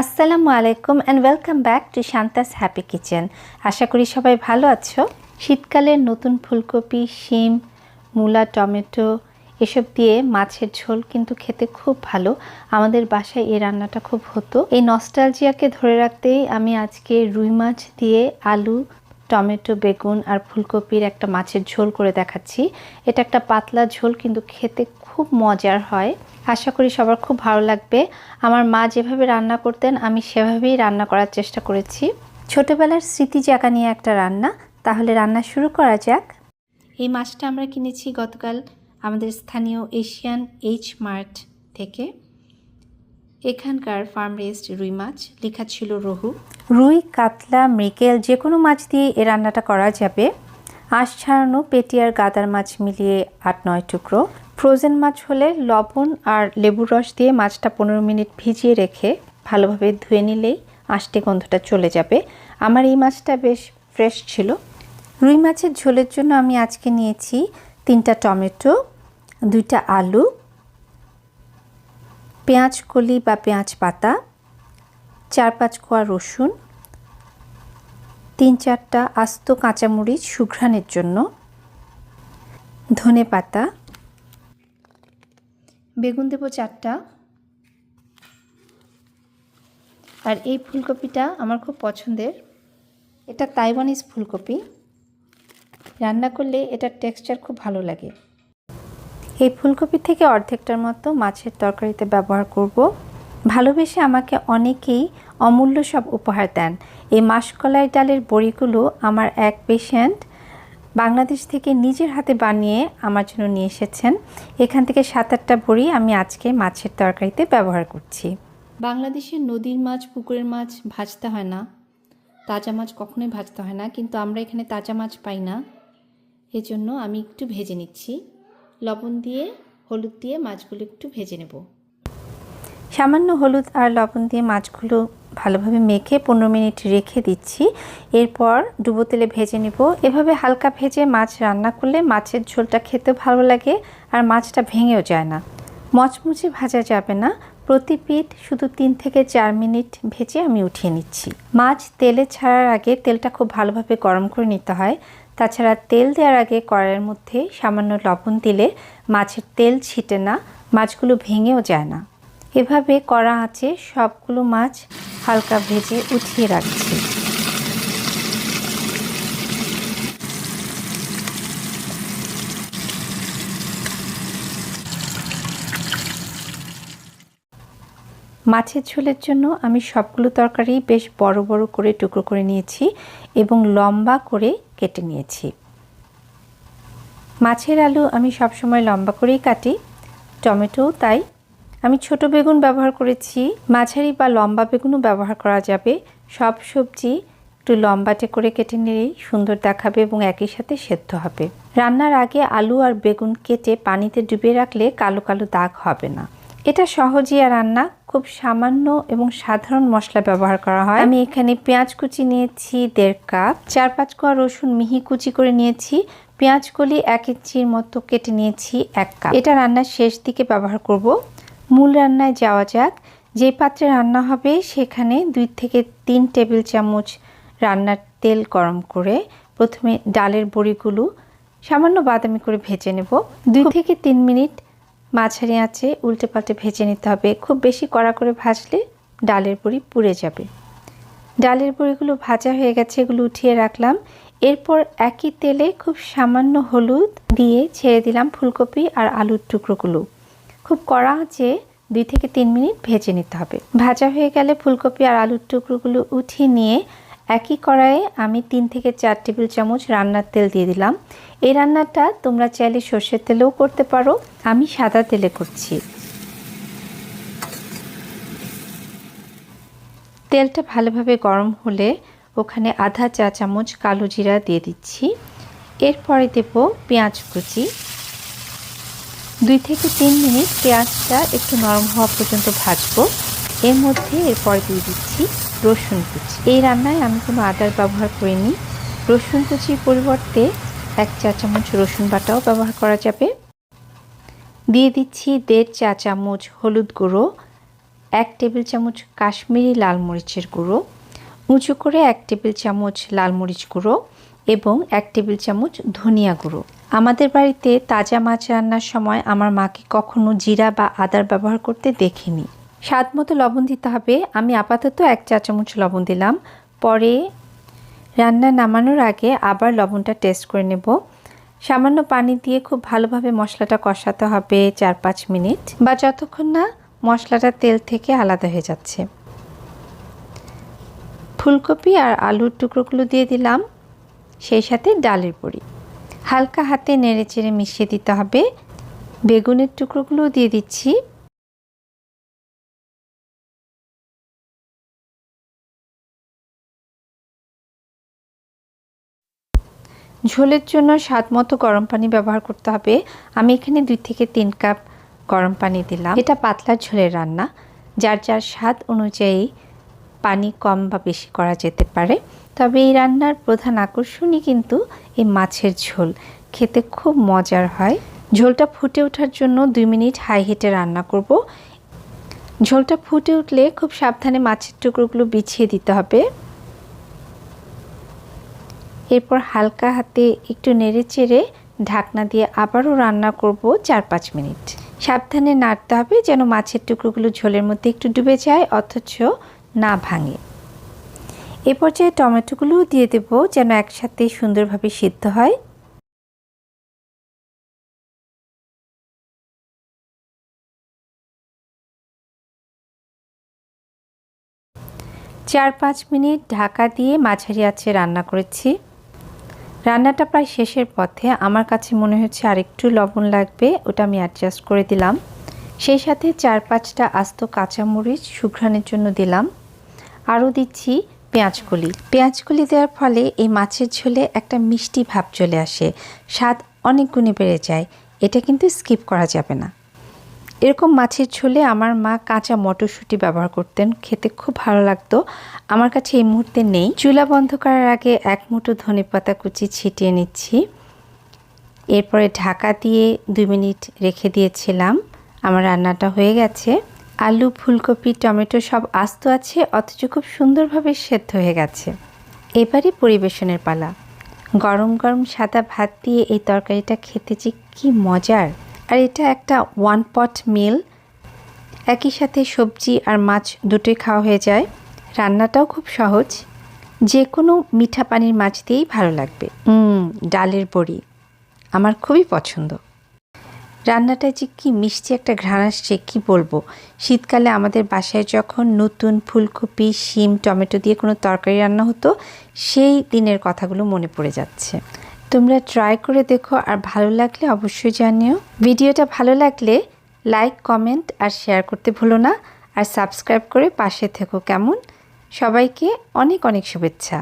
আসসালামু আলাইকুম and welcome back to Shanta's happy kitchen. আশা করি সবাই ভালো আছো। শীতকালের নতুন ফুলকপি, শিম, মূলা, টমেটো এসব দিয়ে মাছের ঝোল কিন্তু খেতে খুব ভালো। আমাদের বাসায় এই রান্নাটা খুব হতো। এই নস্টালজিয়াকে ধরে রাখতেই আমি আজকে রুই মাছ দিয়ে আলু, টমেটো, বেগুন আর ফুলকপির একটা মাছের ঝোল করে দেখাচ্ছি। এটা একটা পাতলা ঝোল কিন্তু খেতে খুব মজার হয়। আশা করি সবার খুব ভালো লাগবে। আমার মা যেভাবে রান্না করতেন আমি সেভাবেই রান্না করার চেষ্টা করেছি। ছোটবেলার স্মৃতি জাগা নিয়ে একটা রান্না। তাহলে রান্না শুরু করা যাক। এই মাছটা আমরা কিনেছি গতকাল আমাদের স্থানীয় এশিয়ান এইচ মার্ট থেকে। এখানকার ফার্ম রেসড রুই মাছ, লেখা ছিল রোহু। রুই, কাতলা, মৃগেল যে কোনো মাছ দিয়ে এই রান্নাটা করা যাবে। আঁশ ছাড়ানো পেটি আর গাদার মাছ মিলিয়ে 8-9 টুকরো। ফ্রোজেন মাছ হলে লবণ আর লেবুর রস দিয়ে মাছটা 15 মিনিট ভিজিয়ে রেখে ভালোভাবে ধুয়ে নিলেই আঁশটে গন্ধটা চলে যাবে। আমার এই মাছটা বেশ ফ্রেশ ছিল। রুই মাছের ঝোলের জন্য আমি আজকে নিয়েছি 3টা টমেটো, 2টা আলু, পেঁয়াজ কলি বা পেঁয়াজ পাতা, 4-5 কোয়া রসুন, 3-4টা আস্ত কাঁচামরিচ সুঘ্রাণের জন্য, ধনে পাতা, বেগুন দেব 4টা। আর এই ফুলকপিটা আমার খুব পছন্দের। এটা তাইওয়ানিজ ফুলকপি। রান্না করলে এটার টেক্সচার খুব ভালো লাগে। এই ফুলকপি থেকে অর্ধেকটার মতো মাছের তরকারিতে ব্যবহার করব। ভালোবেসে আমাকে অনেকেই অমূল্য সব উপহার দেন। এই মাসকলাই ডালের বড়িগুলো আমার এক পেশেন্ট বাংলাদেশ থেকে নিজের হাতে বানিয়ে আমার জন্য নিয়ে এসেছেন। এখান থেকে 7-8টা বড়ি আমি আজকে মাছের তরকারিতে ব্যবহার করছি। বাংলাদেশের নদীর মাছ, পুকুরের মাছ ভাজতে হয় না, তাজা মাছ কখনোই ভাজতে হয় না, কিন্তু আমরা এখানে তাজা মাছ পাই না। এজন্য আমি একটু ভেজে নিচ্ছি। লবণ দিয়ে, হলুদ দিয়ে মাছগুলো একটু ভেজে নেব। সামান্য হলুদ আর লবণ দিয়ে মাছগুলো ভালোভাবে মেখে 15 মিনিট রেখে দিচ্ছি। এরপর ডুবো তেলে ভেজে নেব। এভাবে হালকা ভেজে মাছ রান্না করলে মাছের ঝোলটা খেতে ভালো লাগে আর মাছটা ভেঙেও যায় না। মচমুচে ভাজা যাবে না, প্রতি পিঠ শুধু 3 থেকে 4 মিনিট ভেজে আমি উঠিয়ে নিচ্ছি। মাছ তেলে ছাড়ার আগে তেলটা খুব ভালোভাবে গরম করে নিতে হয়। তাছাড়া তেল দেওয়ার আগে কড়াইয়ের মধ্যে সামান্য লবণ দিলে মাছের তেল ছিটে না, মাছগুলো ভেঙেও যায় না। এভাবে কড়া আঁচে সবগুলো মাছ হালকা ভেজে উঠিয়ে রাখছি। মাছের ঝোলের জন্য আমি সবগুলো তরকারি বেশ বড় বড় করে টুকরো করে নিয়েছি এবং লম্বা করে কেটে নিয়েছি। মাছের আলু আমি সবসময় লম্বা করেই কাটি, টমেটোও তাই। আমি ছোট বেগুন ব্যবহার করেছি, মাঝারি বা লম্বা বেগুনও ব্যবহার করা যাবে। সব সবজি একটু লম্বাটে করে কেটে নিলেই সুন্দর দেখাবে এবং একই সাথে সেদ্ধ হবে। রান্নার আগে আলু আর বেগুন কেটে পানিতে ডুবিয়ে রাখলে কালো কালো দাগ হবে না। এটা সহজিয়া রান্না, খুব সামান্য এবং সাধারণ মশলা ব্যবহার করা হয়। আমি এখানে পেঁয়াজ কুচি নিয়েছি 1.5 কাপ, 4-5 কোয়া রসুন মিহি কুচি করে নিয়েছি, পেঁয়াজ কলি 1 ইঞ্চির মতো কেটে নিয়েছি 1 কাপ। এটা রান্নার শেষ দিকে ব্যবহার করব। মূল রান্নায় যাওয়া যাক। যে পাত্রে রান্না হবে সেখানে 2 থেকে 3 টেবিল চামচ রান্নার তেল গরম করে প্রথমে ডালের বড়িগুলো সামান্য বাদামি করে ভেজে নেব। 2 থেকে 3 মিনিট মাঝারি আঁচে উল্টে পাল্টে ভেজে নিতে হবে। খুব বেশি কড়া করে ভাজলে ডালের বড়ি পুড়ে যাবে। ডালের বড়িগুলো ভাজা হয়ে গেছে, এগুলো উঠিয়ে রাখলাম। এরপর একই তেলে খুব সামান্য হলুদ দিয়ে ছেড়ে দিলাম ফুলকপি আর আলুর টুকরোগুলো। খুব কড়া আঁচে 2 থেকে 3 মিনিট ভেজে নিতে হবে। ভাজা হয়ে গেলে ফুলকপি আর আলুর টুকরোগুলো উঠিয়ে নিয়ে একই কড়াইয়ে আমি 3 থেকে 4 টেবিল চামচ রান্নার তেল দিয়ে দিলাম। এই রান্নাটা তোমরা চাইলে সর্ষের তেলেও করতে পারো, আমি সাদা তেলে করছি। তেলটা ভালোভাবে গরম হলে ওখানে আধা চা চামচ কালো জিরা দিয়ে দিচ্ছি। এরপরে দেব পেঁয়াজ কুচি। 2 থেকে 3 মিনিট পেঁয়াজটা একটু নরম হওয়া পর্যন্ত ভাজবো। এর মধ্যে এরপর দিয়ে দিচ্ছি রসুন কুচি। এই রান্নায় আমি কোনো আদার ব্যবহার করিনি। রসুন কুচির পরিবর্তে 1 চা চামচ রসুন বাটাও ব্যবহার করা যাবে। দিয়ে দিচ্ছি 1.5 চা চামচ হলুদ গুঁড়ো, 1 টেবিল চামচ কাশ্মীরি লাল মরিচের গুঁড়ো, উঁচু করে 1 টেবিল চামচ লাল মরিচ গুঁড়ো এবং 1 টেবিল চামচ ধনিয়া গুঁড়ো। আমাদের বাড়িতে তাজা মাছ রান্নার সময় আমার মাকে কখনো জিরা বা আদার ব্যবহার করতে দেখিনি। স্বাদ মতো লবণ দিতে হবে। আমি আপাতত 1 চা চামচ লবণ দিলাম। পরে রান্না নামানোর আগে আবার লবণটা টেস্ট করে নেব। সামান্য পানি দিয়ে খুব ভালোভাবে মশলাটা কষাতে হবে 4-5 মিনিট বা যতক্ষণ না মশলাটা তেল থেকে আলাদা হয়ে যাচ্ছে। ফুলকপি আর আলুর টুকরোগুলো দিয়ে দিলাম, সেই সাথে ডালের বড়ি। হালকা হাতে নেড়েচেড়ে মিশিয়ে দিতে হবে। বেগুনের টুকরোগুলো দিয়ে দিচ্ছি। ঝোলের জন্য স্বাদ মতো গরম পানি ব্যবহার করতে হবে। আমি এখানে 2 থেকে 3 কাপ গরম পানি দিলাম। এটা পাতলা ঝোলের রান্না, যার যার স্বাদ অনুযায়ী পানি কম বা বেশি করা যেতে পারে। তবে এই রান্নার প্রধান আকর্ষণই কিন্তু এই মাছের ঝোল, খেতে খুব মজার হয়। ঝোলটা ফুটে ওঠার জন্য 2 মিনিট হাই হিটে রান্না করব। ঝোলটা ফুটে উঠলে খুব সাবধানে মাছের টুকরোগুলো বিছিয়ে দিতে হবে। এরপর হালকা হাতে একটু নেড়েচেড়ে ঢাকনা দিয়ে আবারও রান্না করব 4-5 মিনিট। সাবধানে নাড়তে হবে যেন মাছের টুকরোগুলো ঝোলের মধ্যে একটু ডুবে যায় অথচ না ভাঙে। এ পর্যায়ে টমেটোগুলোও দিয়ে দেব যেন একসাথে সুন্দরভাবে সিদ্ধ হয়। চার 5 মিনিট ঢাকা দিয়ে মাঝারি আঁচে রান্না করেছি। রান্নাটা প্রায় শেষের পথে। আমার কাছে মনে হচ্ছে আরেকটু লবণ লাগবে, ওটা আমি অ্যাডজাস্ট করে দিলাম। সেই সাথে 4-5টা আস্ত কাঁচামরিচ সুঘ্রাণের জন্য দিলাম। আরও দিচ্ছি পেঁয়াজকলি। পেঁয়াজকলি দেওয়ার ফলে এই মাছের ঝোলে একটা মিষ্টি ভাব চলে আসে, স্বাদ অনেক গুণে বেড়ে যায়। এটা কিন্তু স্কিপ করা যাবে না। এরকম মাছের ঝোলে আমার মা কাঁচা মটরশুঁটি ব্যবহার করতেন, খেতে খুব ভালো লাগতো। আমার কাছে এই মুহূর্তে নেই। চুলা বন্ধ করার আগে 1 মুঠো ধনেপাতা কুচি ছিটিয়ে নিচ্ছি। এরপরে ঢাকা দিয়ে 2 মিনিট রেখে দিয়েছিলাম। আমার রান্নাটা হয়ে গেছে। আলু, ফুলকপি, টমেটো সব আস্ত আছে অথচ খুব সুন্দরভাবে সেদ্ধ হয়ে গেছে। এবারে পরিবেশনের পালা। গরম গরম সাদা ভাত দিয়ে এই তরকারিটা খেতে যে কি মজার। আর এটা একটা 1 পট মিল, একই সাথে সবজি আর মাছ দুটোই খাওয়া হয়ে যায়। রান্নাটাও খুব সহজ, যে কোনো মিঠা পানির মাছ দিয়েই ভালো লাগবে। ডালের বড়ি আমার খুবই পছন্দ। রান্নাটায় যে কি মিষ্টি একটা ঘ্রাণ আসছে কি বলবো। শীতকালে আমাদের বাসায় যখন নতুন ফুলকপি, শিম, টমেটো দিয়ে কোনো তরকারি রান্না হতো, সেই দিনের কথাগুলো মনে পড়ে যাচ্ছে। তোমরা ট্রাই করে দেখো, আর ভালো লাগলে অবশ্যই জানিও। ভিডিওটা ভালো লাগলে লাইক, কমেন্ট আর শেয়ার করতে ভুলো না। আর সাবস্ক্রাইব করে পাশে থেকো কেমন। সবাইকে অনেক অনেক শুভেচ্ছা।